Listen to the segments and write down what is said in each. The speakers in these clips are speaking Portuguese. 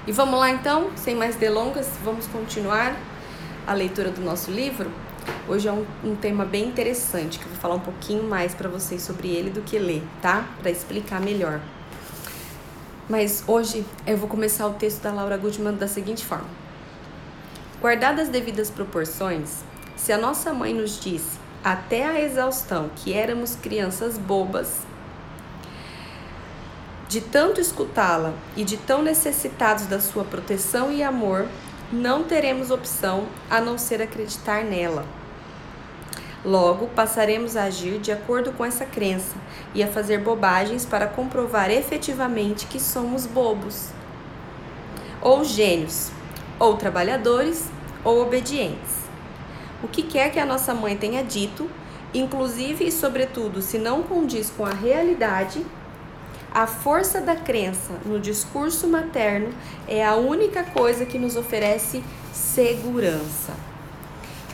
E vamos lá então, sem mais delongas, vamos continuar a leitura do nosso livro. Hoje é um tema bem interessante, que eu vou falar um pouquinho mais para vocês sobre ele do que ler, tá? Para explicar melhor. Mas hoje eu vou começar o texto da Laura Goodman da seguinte forma. Guardadas as devidas proporções, se a nossa mãe nos disse até a exaustão que éramos crianças bobas, de tanto escutá-la e de tão necessitados da sua proteção e amor, não teremos opção a não ser acreditar nela. Logo, passaremos a agir de acordo com essa crença e a fazer bobagens para comprovar efetivamente que somos bobos, ou gênios, ou trabalhadores, ou obedientes. O que quer que a nossa mãe tenha dito, inclusive e sobretudo se não condiz com a realidade, a força da crença no discurso materno é a única coisa que nos oferece segurança.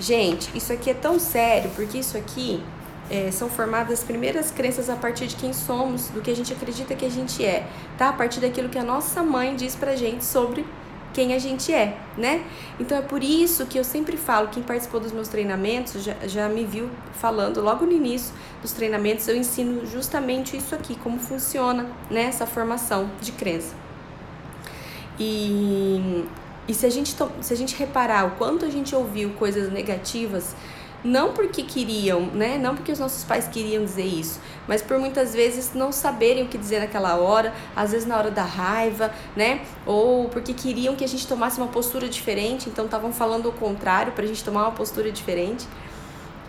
Gente, isso aqui é tão sério, porque isso aqui são formadas as primeiras crenças a partir de quem somos, do que a gente acredita que a gente é, tá? A partir daquilo que a nossa mãe diz pra gente sobre quem a gente é, né? Então é por isso que eu sempre falo, quem participou dos meus treinamentos já me viu falando logo no início dos treinamentos, eu ensino justamente isso aqui, como funciona, né, essa formação de crença. E se a gente reparar o quanto a gente ouviu coisas negativas, não porque queriam, né? Não porque os nossos pais queriam dizer isso, mas por muitas vezes não saberem o que dizer naquela hora, às vezes na hora da raiva, né? Ou porque queriam que a gente tomasse uma postura diferente, então estavam falando o contrário pra gente tomar uma postura diferente.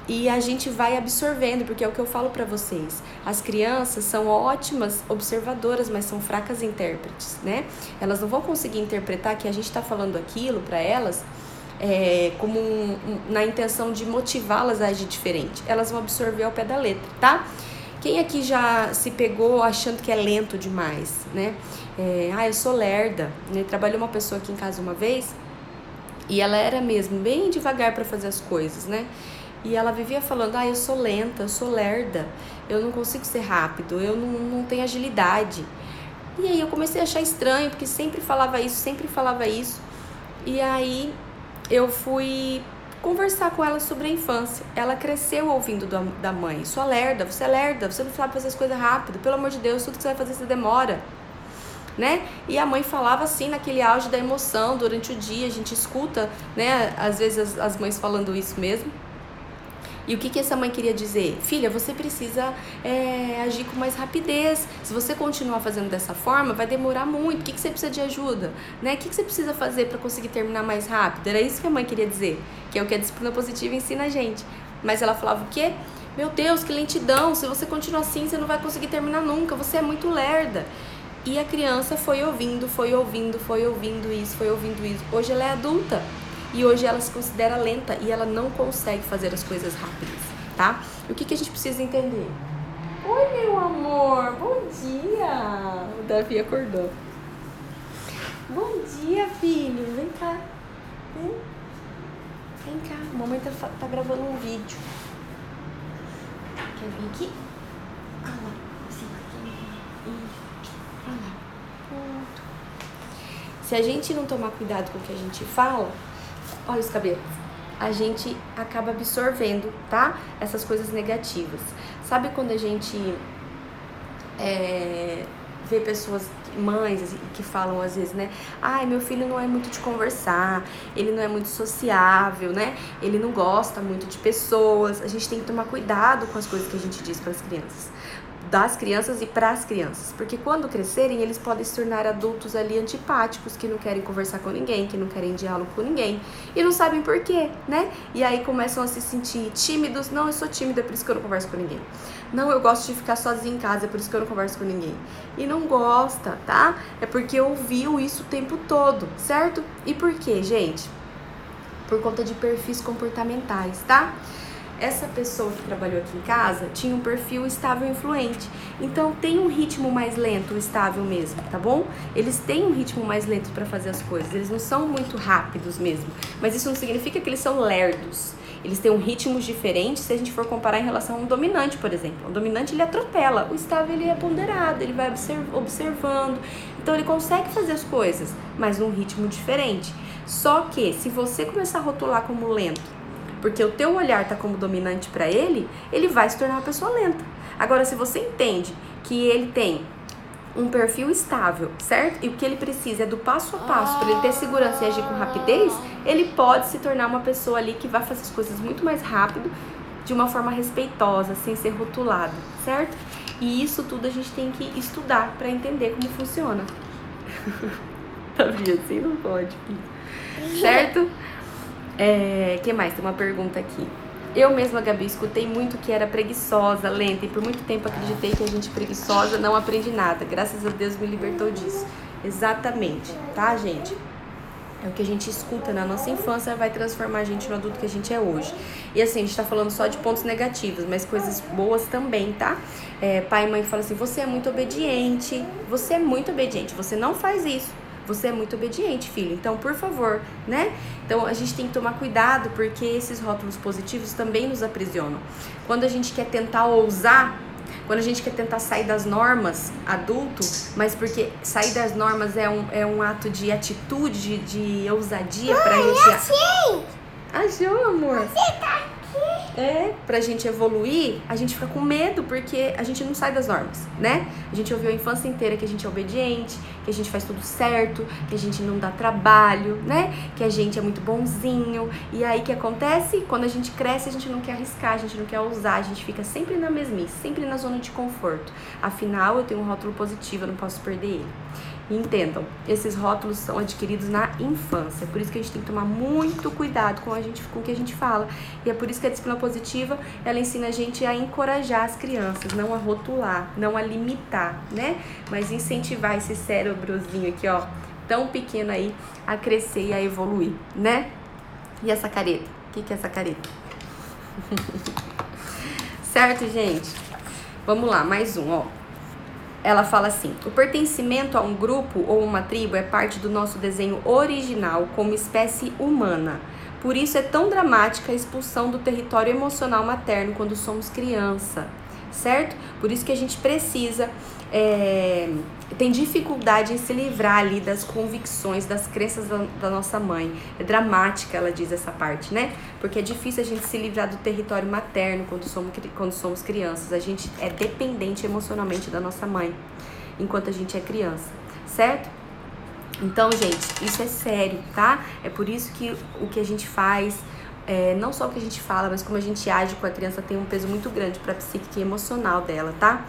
E a gente vai absorvendo, porque é o que eu falo pra vocês. As crianças são ótimas observadoras, mas são fracas intérpretes, né? Elas não vão conseguir interpretar que a gente tá falando aquilo pra elas como na intenção de motivá-las a agir diferente. Elas vão absorver ao pé da letra, tá? Quem aqui já se pegou achando que é lento demais, né? Eu sou lerda, né? Trabalhou uma pessoa aqui em casa uma vez e ela era mesmo bem devagar para fazer as coisas, né? E ela vivia falando, eu sou lenta, eu sou lerda, eu não consigo ser rápido, eu não tenho agilidade. E aí eu comecei a achar estranho, porque sempre falava isso. E aí eu fui conversar com ela sobre a infância. Ela cresceu ouvindo da mãe. Você é lerda, você não sabe fazer as coisas rápido. Pelo amor de Deus, tudo que você vai fazer você demora, né? E a mãe falava assim, naquele auge da emoção, durante o dia. A gente escuta, né? Às vezes as mães falando isso mesmo. E o que essa mãe queria dizer? Filha, você precisa agir com mais rapidez. Se você continuar fazendo dessa forma, vai demorar muito. O que você precisa de ajuda? Né? O que você precisa fazer para conseguir terminar mais rápido? Era isso que a mãe queria dizer, que é o que a disciplina positiva ensina a gente. Mas ela falava o quê? Meu Deus, que lentidão. Se você continuar assim, você não vai conseguir terminar nunca. Você é muito lerda. E a criança foi ouvindo isso. Hoje ela é adulta. E hoje ela se considera lenta e ela não consegue fazer as coisas rápidas, tá? E o que a gente precisa entender? Oi, meu amor, bom dia! O Davi acordou. Bom dia, filho. Vem cá. Vem cá. A mamãe tá gravando um vídeo. Quer vir aqui? Olha lá. Olha lá. Pronto. Se a gente não tomar cuidado com o que a gente fala, olha os cabelos, a gente acaba absorvendo, tá? Essas coisas negativas. Sabe quando a gente vê pessoas, mães, que falam às vezes, né? Meu filho não é muito de conversar, ele não é muito sociável, né? Ele não gosta muito de pessoas. A gente tem que tomar cuidado com as coisas que a gente diz para as crianças. Das crianças e para as crianças, porque quando crescerem eles podem se tornar adultos ali antipáticos, que não querem conversar com ninguém, que não querem diálogo com ninguém e não sabem por quê, né? E aí começam a se sentir tímidos. Não, eu sou tímida, é por isso que eu não converso com ninguém. Não, eu gosto de ficar sozinha em casa, é por isso que eu não converso com ninguém. E não gosta, tá? É porque ouviu isso o tempo todo, certo? E por quê, gente? Por conta de perfis comportamentais, tá? Essa pessoa que trabalhou aqui em casa tinha um perfil estável e influente. Então tem um ritmo mais lento, estável mesmo, tá bom? Eles têm um ritmo mais lento para fazer as coisas. Eles não são muito rápidos mesmo. Mas isso não significa que eles são lerdos. Eles têm um ritmo diferente se a gente for comparar em relação a um dominante, por exemplo. O dominante, ele atropela, o estável, ele é ponderado, ele vai observando. Então, ele consegue fazer as coisas, mas num ritmo diferente. Só que, se você começar a rotular como lento, porque o teu olhar tá como dominante para ele vai se tornar uma pessoa lenta. Agora, se você entende que ele tem um perfil estável, certo? E o que ele precisa é do passo a passo para ele ter segurança e agir com rapidez, ele pode se tornar uma pessoa ali que vai fazer as coisas muito mais rápido, de uma forma respeitosa, sem ser rotulado, certo? E isso tudo a gente tem que estudar para entender como funciona. Tá vendo? Assim não pode, filho. Certo? Que mais? Tem uma pergunta aqui. Eu mesma, Gabi, escutei muito que era preguiçosa, lenta, e por muito tempo acreditei que a gente preguiçosa não aprende nada. Graças a Deus me libertou disso. Exatamente, tá, gente? É o que a gente escuta na nossa infância vai transformar a gente no adulto que a gente é hoje. E assim, a gente tá falando só de pontos negativos, mas coisas boas também, tá? Pai e mãe falam assim, você é muito obediente, você não faz isso. Você é muito obediente, filho. Então, por favor, né? Então, a gente tem que tomar cuidado, porque esses rótulos positivos também nos aprisionam. Quando a gente quer tentar ousar, quando a gente quer tentar sair das normas adulto, mas porque sair das normas é um ato de atitude, de ousadia pra gente... Achei! Achou, amor? Você tá aqui? Pra gente evoluir, a gente fica com medo porque a gente não sai das normas, né? A gente ouviu a infância inteira que a gente é obediente, que a gente faz tudo certo, que a gente não dá trabalho, né? Que a gente é muito bonzinho. E aí o que acontece? Quando a gente cresce, a gente não quer arriscar, a gente não quer ousar, a gente fica sempre na mesmice, sempre na zona de conforto. Afinal, eu tenho um rótulo positivo, eu não posso perder ele. E entendam, esses rótulos são adquiridos na infância, por isso que a gente tem que tomar muito cuidado com o que a gente fala. E é por isso que a disciplina positiva, ela ensina a gente a encorajar as crianças, não a rotular, não a limitar, né? Mas incentivar esse cérebrozinho aqui, ó, tão pequeno aí, a crescer e a evoluir, né? E essa careta? O que é essa careta? Certo, gente? Vamos lá, mais um, ó. Ela fala assim, o pertencimento a um grupo ou uma tribo é parte do nosso desenho original como espécie humana. Por isso é tão dramática a expulsão do território emocional materno quando somos criança, certo? Por isso que a gente precisa, tem dificuldade em se livrar ali das convicções, das crenças da nossa mãe. É dramática, ela diz essa parte, né? Porque é difícil a gente se livrar do território materno quando somos crianças. A gente é dependente emocionalmente da nossa mãe, enquanto a gente é criança, certo? Então, gente, isso é sério, tá? É por isso que o que a gente faz, não só o que a gente fala, mas como a gente age com a criança tem um peso muito grande para a psique emocional dela, tá?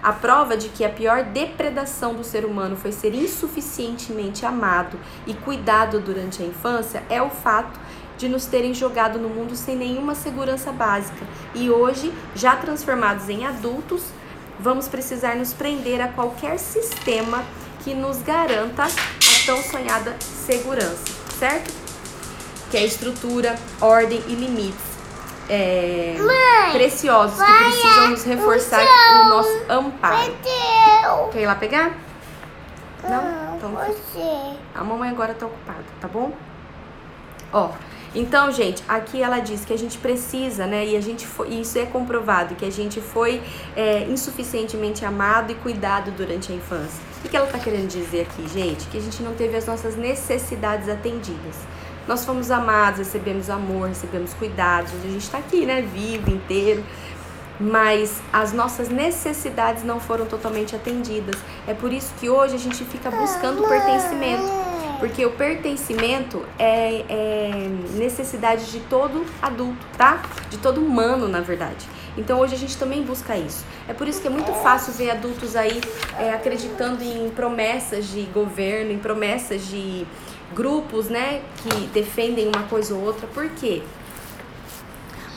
A prova de que a pior depredação do ser humano foi ser insuficientemente amado e cuidado durante a infância é o fato de nos terem jogado no mundo sem nenhuma segurança básica. E hoje, já transformados em adultos, vamos precisar nos prender a qualquer sistema que nos garanta a tão sonhada segurança, certo? Que é estrutura, ordem e limites. Preciosos que precisam nos reforçar o nosso amparo. Quer ir lá pegar? Não? Então, você. a mamãe agora tá ocupada, tá bom? Ó, então, gente, aqui ela diz que a gente precisa, né, e isso é comprovado, que a gente foi insuficientemente amado e cuidado durante a infância. O que ela tá querendo dizer aqui, gente? Que a gente não teve as nossas necessidades atendidas. Nós fomos amados, recebemos amor, recebemos cuidados, a gente tá aqui, né, vivo, inteiro, mas as nossas necessidades não foram totalmente atendidas. É por isso que hoje a gente fica buscando o pertencimento, porque o pertencimento é necessidade de todo adulto, tá? De todo humano, na verdade. Então hoje a gente também busca isso. É por isso que é muito fácil ver adultos aí acreditando em promessas de governo, em promessas de grupos, né, que defendem uma coisa ou outra. Por quê?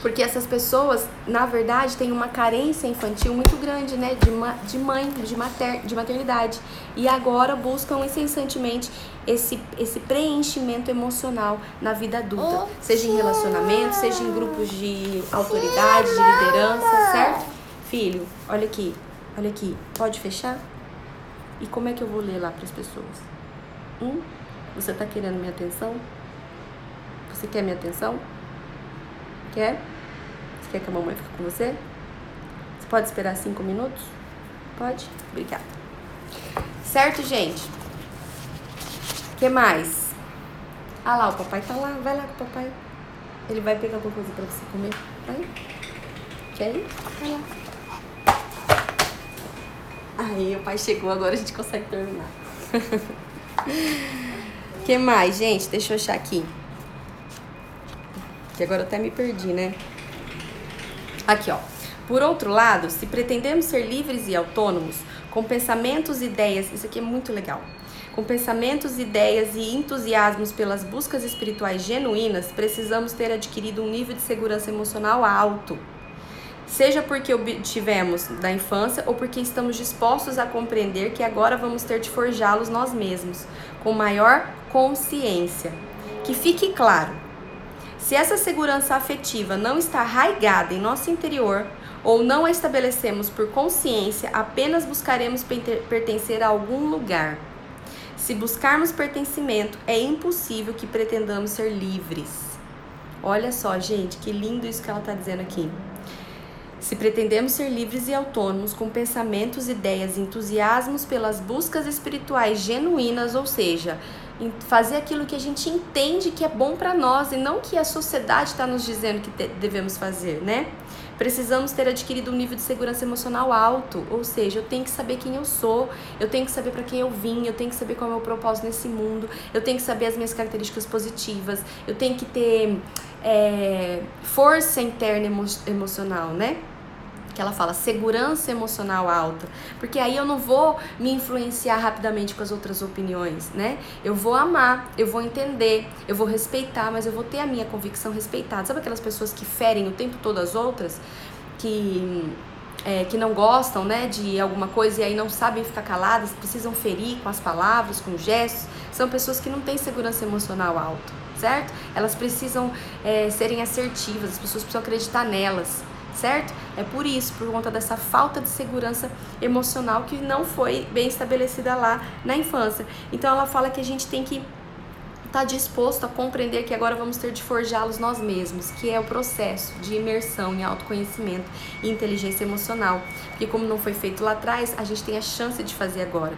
Porque essas pessoas, na verdade, têm uma carência infantil muito grande, né, de maternidade. E agora buscam incessantemente esse preenchimento emocional na vida adulta. Seja em relacionamento, seja em grupos de autoridade, de liderança, certo? Filho, olha aqui, pode fechar? E como é que eu vou ler lá para as pessoas? Você tá querendo minha atenção? Você quer minha atenção? Quer? Você quer que a mamãe fique com você? Você pode esperar 5 minutos? Pode? Obrigada. Certo, gente? O que mais? Ah lá, o papai tá lá. Vai lá com o papai. Ele vai pegar alguma coisa pra você comer. Vai. Quer ir? Vai lá. Aí, o pai chegou, agora a gente consegue terminar. O que mais, gente? Deixa eu achar aqui. Que agora eu até me perdi, né? Aqui, ó. Por outro lado, se pretendemos ser livres e autônomos, com pensamentos e ideias... Isso aqui é muito legal. Com pensamentos, ideias e entusiasmos pelas buscas espirituais genuínas, precisamos ter adquirido um nível de segurança emocional alto. Seja porque obtivemos da infância ou porque estamos dispostos a compreender que agora vamos ter de forjá-los nós mesmos, com maior consciência. Que fique claro, se essa segurança afetiva não está arraigada em nosso interior ou não a estabelecemos por consciência, apenas buscaremos pertencer a algum lugar. Se buscarmos pertencimento, é impossível que pretendamos ser livres. Olha só, gente, que lindo isso que ela está dizendo aqui. Se pretendemos ser livres e autônomos, com pensamentos, ideias e entusiasmos pelas buscas espirituais genuínas, ou seja, fazer aquilo que a gente entende que é bom para nós e não que a sociedade está nos dizendo que devemos fazer, né? Precisamos ter adquirido um nível de segurança emocional alto, ou seja, eu tenho que saber quem eu sou, eu tenho que saber para quem eu vim, eu tenho que saber qual é o meu propósito nesse mundo, eu tenho que saber as minhas características positivas, eu tenho que ter força interna emocional, né? Que ela fala segurança emocional alta, porque aí eu não vou me influenciar rapidamente com as outras opiniões, né? Eu vou amar, eu vou entender, eu vou respeitar, mas eu vou ter a minha convicção respeitada. Sabe aquelas pessoas que ferem o tempo todo as outras, que não gostam, né, de alguma coisa e aí não sabem ficar caladas, precisam ferir com as palavras, com gestos? São pessoas que não têm segurança emocional alta, certo? Elas precisam serem assertivas, as pessoas precisam acreditar nelas, certo? É por isso, por conta dessa falta de segurança emocional que não foi bem estabelecida lá na infância. Então ela fala que a gente tem que estar disposto a compreender que agora vamos ter de forjá-los nós mesmos, que é o processo de imersão em autoconhecimento e inteligência emocional. Porque como não foi feito lá atrás, a gente tem a chance de fazer agora.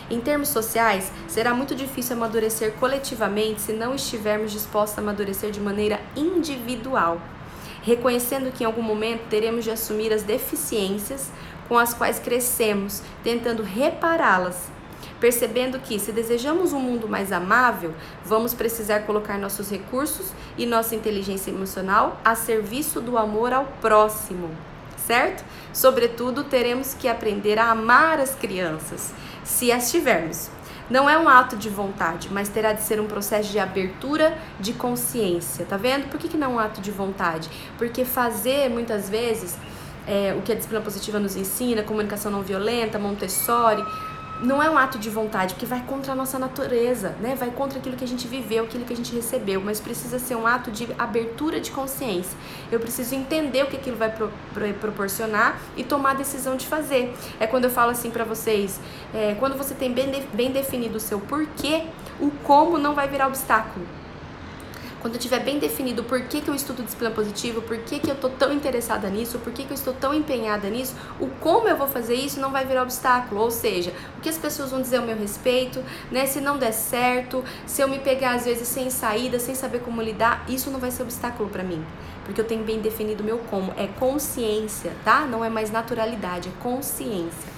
Em termos sociais, será muito difícil amadurecer coletivamente se não estivermos dispostos a amadurecer de maneira individual, reconhecendo que em algum momento teremos de assumir as deficiências com as quais crescemos, tentando repará-las, percebendo que, se desejamos um mundo mais amável, vamos precisar colocar nossos recursos e nossa inteligência emocional a serviço do amor ao próximo, certo? Sobretudo, teremos que aprender a amar as crianças, se as tivermos. Não é um ato de vontade, mas terá de ser um processo de abertura de consciência, tá vendo? Por que não é um ato de vontade? Porque fazer, muitas vezes, o que a disciplina positiva nos ensina, comunicação não violenta, Montessori, não é um ato de vontade, porque vai contra a nossa natureza, né? Vai contra aquilo que a gente viveu, aquilo que a gente recebeu, mas precisa ser um ato de abertura de consciência. Eu preciso entender o que aquilo vai proporcionar e tomar a decisão de fazer. É quando eu falo assim pra vocês, quando você tem bem definido o seu porquê, o como não vai virar obstáculo. Quando eu tiver bem definido por que eu estudo disciplina positiva, por que eu tô tão interessada nisso, por que eu estou tão empenhada nisso, o como eu vou fazer isso não vai virar obstáculo. Ou seja, o que as pessoas vão dizer ao meu respeito, né? Se não der certo, se eu me pegar às vezes sem saída, sem saber como lidar, isso não vai ser obstáculo pra mim. Porque eu tenho bem definido o meu como. É consciência, tá? Não é mais naturalidade, é consciência.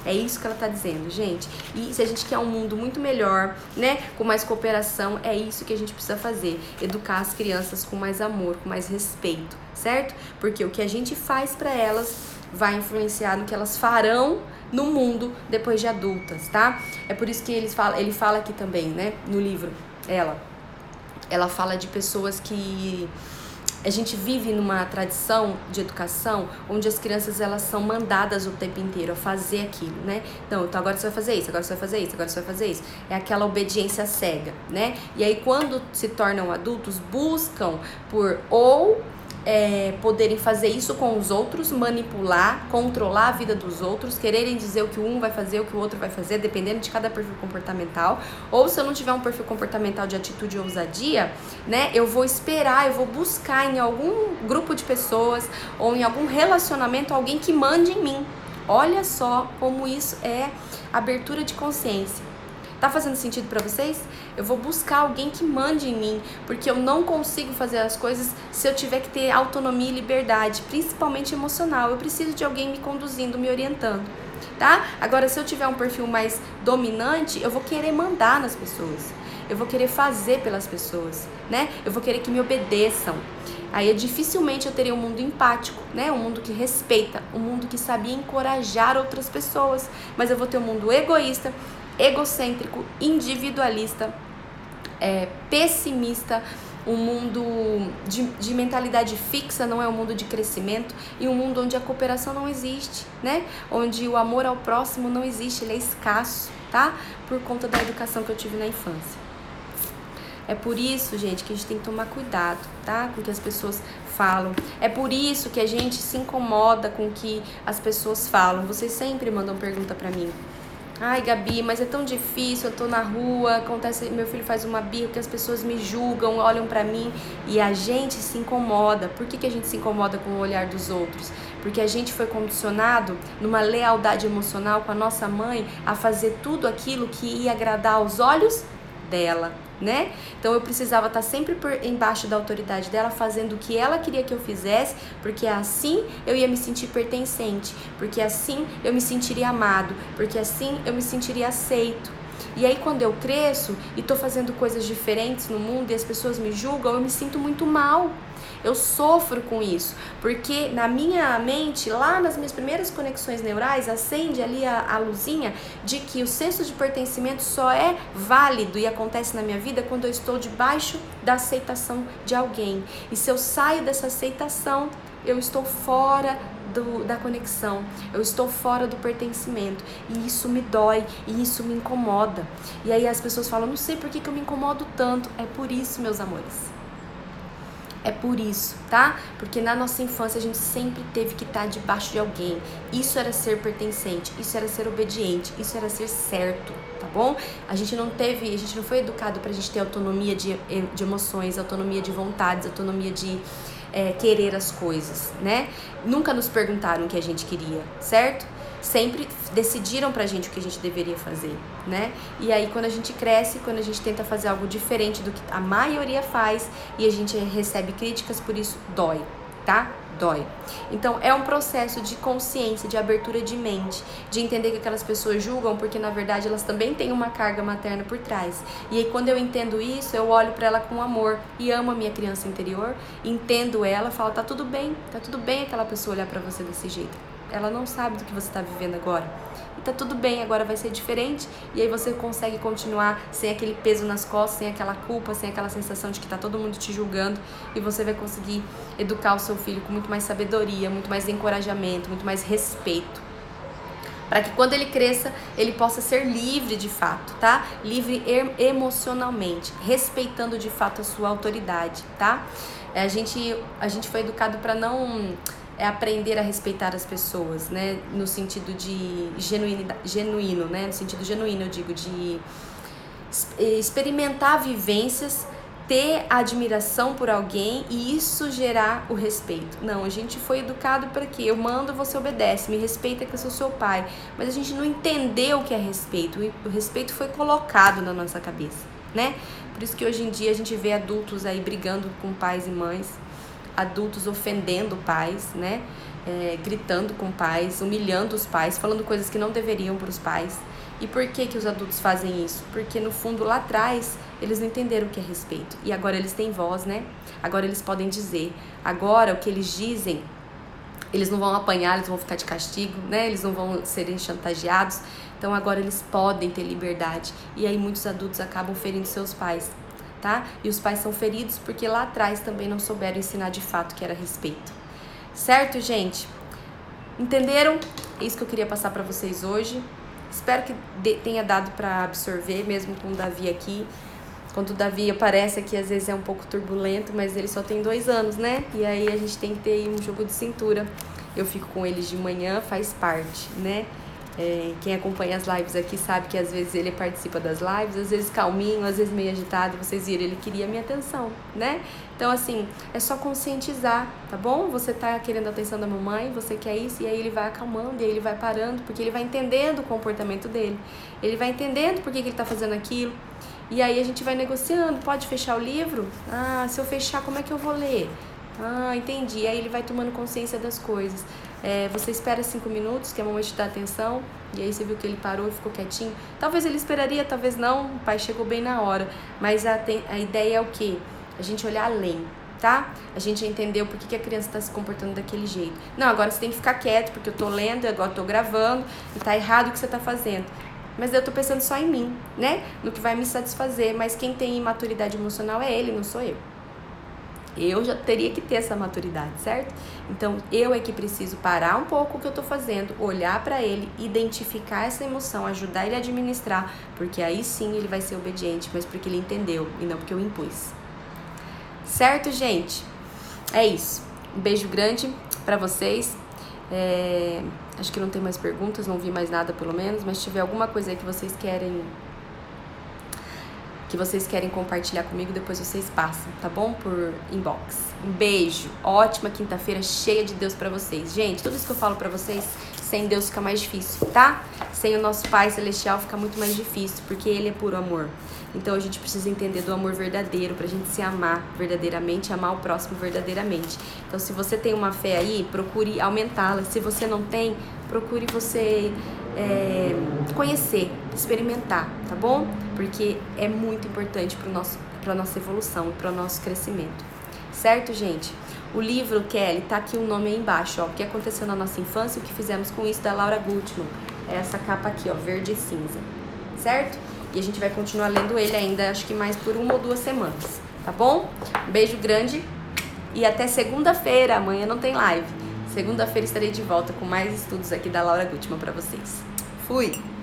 É isso que ela tá dizendo, gente. E se a gente quer um mundo muito melhor, né, com mais cooperação, é isso que a gente precisa fazer. Educar as crianças com mais amor, com mais respeito, certo? Porque o que a gente faz pra elas vai influenciar no que elas farão no mundo depois de adultas, tá? É por isso que ele fala aqui também, né, no livro, ela fala de pessoas que... A gente vive numa tradição de educação onde as crianças elas são mandadas o tempo inteiro a fazer aquilo, né? Então agora você vai fazer isso, agora você vai fazer isso, agora você vai fazer isso. É aquela obediência cega, né? E aí quando se tornam adultos, buscam por ou poderem fazer isso com os outros, manipular, controlar a vida dos outros, quererem dizer o que um vai fazer, o que o outro vai fazer, dependendo de cada perfil comportamental. Ou se eu não tiver um perfil comportamental de atitude e ousadia, né, eu vou esperar, eu vou buscar em algum grupo de pessoas ou em algum relacionamento alguém que mande em mim. Olha só como isso é abertura de consciência. Tá fazendo sentido pra vocês? Eu vou buscar alguém que mande em mim, porque eu não consigo fazer as coisas se eu tiver que ter autonomia e liberdade, principalmente emocional. Eu preciso de alguém me conduzindo, me orientando, tá? Agora, se eu tiver um perfil mais dominante, eu vou querer mandar nas pessoas. Eu vou querer fazer pelas pessoas, né? Eu vou querer que me obedeçam. Aí dificilmente eu teria um mundo empático, né? Um mundo que respeita, um mundo que sabia encorajar outras pessoas. Mas eu vou ter um mundo egoísta, egocêntrico, individualista, pessimista, um mundo de mentalidade fixa, não é um mundo de crescimento, e um mundo onde a cooperação não existe, né? Onde o amor ao próximo não existe, ele é escasso, tá? Por conta da educação que eu tive na infância. É por isso, gente, que a gente tem que tomar cuidado, tá? Com o que as pessoas falam. É por isso que a gente se incomoda com o que as pessoas falam. Vocês sempre mandam pergunta pra mim. Ai, Gabi, mas é tão difícil, eu tô na rua, acontece, meu filho faz uma birra, que as pessoas me julgam, olham pra mim, e a gente se incomoda. Por que a gente se incomoda com o olhar dos outros? Porque a gente foi condicionado numa lealdade emocional com a nossa mãe a fazer tudo aquilo que ia agradar aos olhos dela, né? Então eu precisava estar sempre por embaixo da autoridade dela, fazendo o que ela queria que eu fizesse, porque assim eu ia me sentir pertencente, porque assim eu me sentiria amado, porque assim eu me sentiria aceito. E aí quando eu cresço e tô fazendo coisas diferentes no mundo e as pessoas me julgam, eu me sinto muito mal. Eu sofro com isso, porque na minha mente, lá nas minhas primeiras conexões neurais, acende ali a luzinha de que o senso de pertencimento só é válido e acontece na minha vida quando eu estou debaixo da aceitação de alguém. E se eu saio dessa aceitação, eu estou fora da conexão, eu estou fora do pertencimento, e isso me dói, e isso me incomoda. E aí as pessoas falam, não sei por que eu me incomodo tanto. É por isso, meus amores. É por isso, tá? Porque na nossa infância a gente sempre teve que estar debaixo de alguém. Isso era ser pertencente, isso era ser obediente, isso era ser certo, tá bom? A gente não foi educado pra gente ter autonomia de emoções, autonomia de vontades, autonomia de querer as coisas, né? Nunca nos perguntaram o que a gente queria, certo? Sempre decidiram pra gente o que a gente deveria fazer, né? E aí quando a gente cresce, quando a gente tenta fazer algo diferente do que a maioria faz e a gente recebe críticas, por isso dói, tá? Dói. Então é um processo de consciência, de abertura de mente, de entender que aquelas pessoas julgam porque na verdade elas também têm uma carga materna por trás. E aí quando eu entendo isso, eu olho pra ela com amor e amo a minha criança interior, entendo ela, falo, tá tudo bem aquela pessoa olhar pra você desse jeito. Ela não sabe do que você está vivendo agora. E tá tudo bem, agora vai ser diferente. E aí você consegue continuar sem aquele peso nas costas, sem aquela culpa, sem aquela sensação de que tá todo mundo te julgando. E você vai conseguir educar o seu filho com muito mais sabedoria, muito mais encorajamento, muito mais respeito. Para que quando ele cresça, ele possa ser livre de fato, tá? Livre emocionalmente, respeitando de fato a sua autoridade, tá? A gente foi educado para não... aprender a respeitar as pessoas, né? No sentido de genuíno, né? No sentido genuíno, eu digo, de experimentar vivências, ter admiração por alguém e isso gerar o respeito. Não, a gente foi educado para quê? Eu mando, você obedece, me respeita que eu sou seu pai. Mas a gente não entendeu o que é respeito. O respeito foi colocado na nossa cabeça, né? Por isso que hoje em dia a gente vê adultos aí brigando com pais e mães, adultos ofendendo pais, né? Gritando com pais, humilhando os pais, falando coisas que não deveriam para os pais. E por que os adultos fazem isso? Porque no fundo lá atrás eles não entenderam o que é respeito. E agora eles têm voz, né? Agora eles podem dizer. Agora o que eles dizem, eles não vão apanhar, eles vão ficar de castigo, né? Eles não vão serem chantageados. Então agora eles podem ter liberdade. E aí muitos adultos acabam ferindo seus pais, tá? E os pais são feridos porque lá atrás também não souberam ensinar de fato que era respeito. Certo, gente? Entenderam? É isso que eu queria passar para vocês hoje. Espero que tenha dado para absorver, mesmo com o Davi aqui. Quando o Davi aparece aqui, às vezes é um pouco turbulento, mas ele só tem 2 anos, né? E aí a gente tem que ter aí um jogo de cintura. Eu fico com eles de manhã, faz parte, né? Quem acompanha as lives aqui sabe que às vezes ele participa das lives, às vezes calminho, às vezes meio agitado, vocês viram, ele queria a minha atenção, né? Então, assim, é só conscientizar, tá bom? Você tá querendo a atenção da mamãe, você quer isso, e aí ele vai acalmando, e aí ele vai parando, porque ele vai entendendo o comportamento dele, ele vai entendendo por que ele tá fazendo aquilo, e aí a gente vai negociando, pode fechar o livro? Ah, se eu fechar, como é que eu vou ler? Ah, entendi. Aí ele vai tomando consciência das coisas. Você espera 5 minutos, que a mamãe te dá atenção, e aí você viu que ele parou e ficou quietinho. Talvez ele esperaria, talvez não, o pai chegou bem na hora. Mas a ideia é o quê? A gente olhar além, tá? A gente entender o porquê que a criança está se comportando daquele jeito. Não, agora você tem que ficar quieto, porque eu tô lendo, agora eu tô gravando, e tá errado o que você tá fazendo. Mas eu tô pensando só em mim, né? No que vai me satisfazer. Mas quem tem imaturidade emocional é ele, não sou eu. Eu já teria que ter essa maturidade, certo? Então, eu é que preciso parar um pouco o que eu tô fazendo, olhar pra ele, identificar essa emoção, ajudar ele a administrar, porque aí sim ele vai ser obediente, mas porque ele entendeu e não porque eu impus. Certo, gente? É isso. Um beijo grande pra vocês. Acho que não tem mais perguntas, não vi mais nada pelo menos, mas se tiver alguma coisa aí que vocês querem compartilhar comigo, depois vocês passam, tá bom? Por inbox. Um beijo, ótima quinta-feira cheia de Deus pra vocês. Gente, tudo isso que eu falo pra vocês, sem Deus fica mais difícil, tá? Sem o nosso Pai Celestial fica muito mais difícil, porque Ele é puro amor. Então a gente precisa entender do amor verdadeiro, pra gente se amar verdadeiramente, amar o próximo verdadeiramente. Então se você tem uma fé aí, procure aumentá-la. Se você não tem, procure você conhecer, experimentar, tá bom? Porque é muito importante pra nossa evolução, para o nosso crescimento. Certo, gente? O livro, Kelly, tá aqui o nome aí embaixo, ó. O que aconteceu na nossa infância e o que fizemos com isso, da Laura Gutman. É essa capa aqui, ó, verde e cinza. Certo? E a gente vai continuar lendo ele ainda, acho que mais por 1 ou 2 semanas. Tá bom? Um beijo grande e até segunda-feira. Amanhã não tem live. Segunda-feira estarei de volta com mais estudos aqui da Laura Gutman pra vocês. Fui!